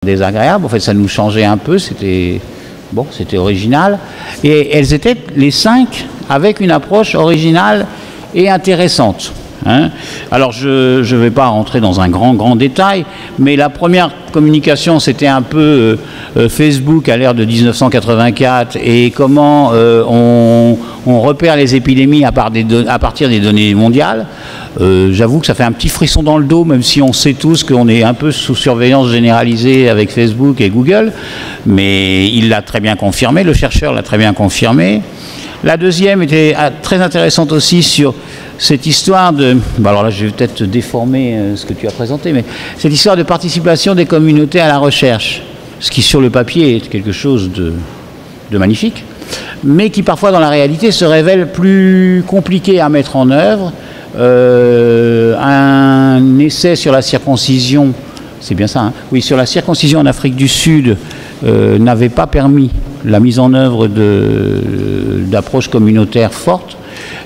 désagréable. En fait, ça nous changeait un peu, c'était bon, c'était original. Et elles étaient les 5 avec une approche originale et intéressante. Hein. Alors, je ne vais pas rentrer dans un grand détail, mais la première communication, c'était un peu Facebook à l'ère de 1984 et comment on repère les épidémies à partir des données mondiales. J'avoue que ça fait un petit frisson dans le dos, même si on sait tous qu'on est un peu sous surveillance généralisée avec Facebook et Google, mais il l'a très bien confirmé, le chercheur l'a très bien confirmé. La deuxième était très intéressante aussi sur cette histoire de... Bon, alors là, je vais peut-être déformer ce que tu as présenté, mais cette histoire de participation des communautés à la recherche, ce qui sur le papier est quelque chose de magnifique, mais qui parfois dans la réalité se révèle plus compliqué à mettre en œuvre. Un essai sur la circoncision, c'est bien ça, hein, oui, sur la circoncision en Afrique du Sud n'avait pas permis la mise en œuvre d'approches communautaires fortes.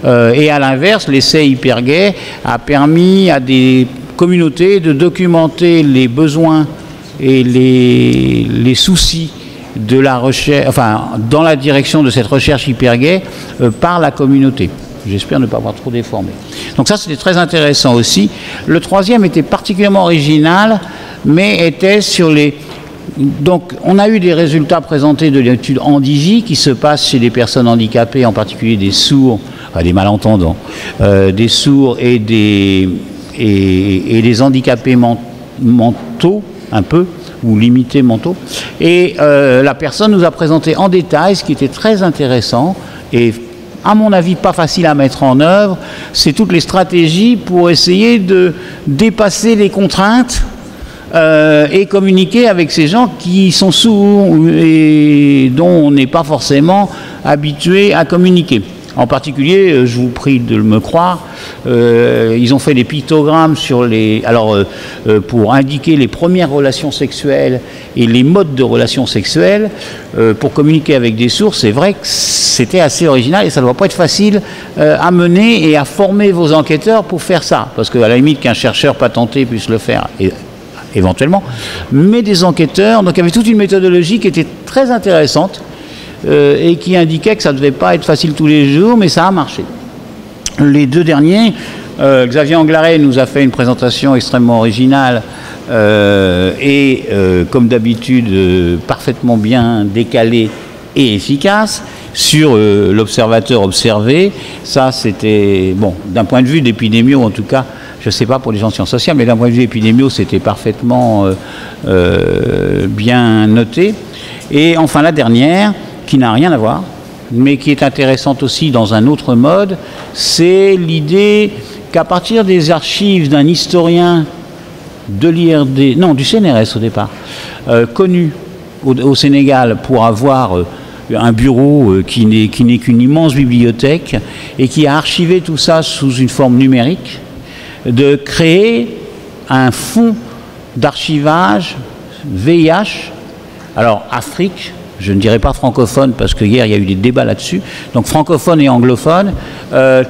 Et à l'inverse, l'essai Hypergay a permis à des communautés de documenter les besoins et les soucis de la recherche, enfin, dans la direction de cette recherche Hypergay par la communauté. J'espère ne pas avoir trop déformé. Donc ça, c'était très intéressant aussi. Le troisième était particulièrement original, mais était sur les... Donc, on a eu des résultats présentés de l'étude Andigi qui se passe chez des personnes handicapées, en particulier des sourds, enfin des malentendants, des sourds et des handicapés mentaux, un peu, ou limités mentaux. Et la personne nous a présenté en détail ce qui était très intéressant et à mon avis pas facile à mettre en œuvre, c'est toutes les stratégies pour essayer de dépasser les contraintes et communiquer avec ces gens qui sont sourds et dont on n'est pas forcément habitué à communiquer. En particulier, je vous prie de me croire, ils ont fait des pictogrammes sur les... Alors, pour indiquer les premières relations sexuelles et les modes de relations sexuelles, pour communiquer avec des sourds, c'est vrai que c'était assez original et ça ne doit pas être facile à mener et à former vos enquêteurs pour faire ça. Parce qu'à la limite, qu'un chercheur patenté puisse le faire, éventuellement, mais des enquêteurs. Donc il y avait toute une méthodologie qui était très intéressante et qui indiquait que ça ne devait pas être facile tous les jours, mais ça a marché. Les deux derniers, Xavier Anglaret nous a fait une présentation extrêmement originale et comme d'habitude parfaitement bien décalée et efficace sur l'observateur observé. Ça c'était, bon, d'un point de vue d'épidémio en tout cas, je ne sais pas pour les gens de sciences sociales, mais d'un point de vue épidémio, c'était parfaitement bien noté. Et enfin, la dernière, qui n'a rien à voir, mais qui est intéressante aussi dans un autre mode, c'est l'idée qu'à partir des archives d'un historien de l'IRD, non, du CNRS au départ, connu au Sénégal pour avoir un bureau qui n'est qu'une immense bibliothèque et qui a archivé tout ça sous une forme numérique, de créer un fonds d'archivage VIH, alors Afrique, je ne dirais pas francophone parce que hier il y a eu des débats là-dessus, donc francophone et anglophone,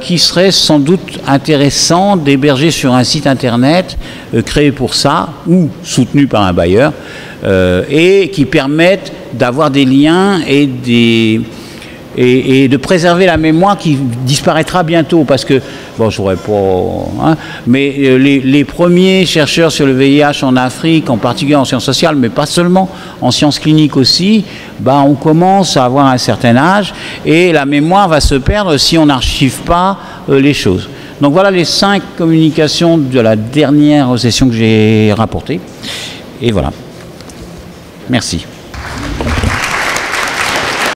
qui serait sans doute intéressant d'héberger sur un site internet créé pour ça ou soutenu par un bailleur et qui permettent d'avoir des liens et de préserver la mémoire qui disparaîtra bientôt parce que, bon, je voudrais pas, hein, mais les premiers chercheurs sur le VIH en Afrique, en particulier en sciences sociales, mais pas seulement, en sciences cliniques aussi, bah, on commence à avoir un certain âge et la mémoire va se perdre si on n'archive pas les choses. Donc voilà les 5 communications de la dernière session que j'ai rapportées. Et voilà. Merci.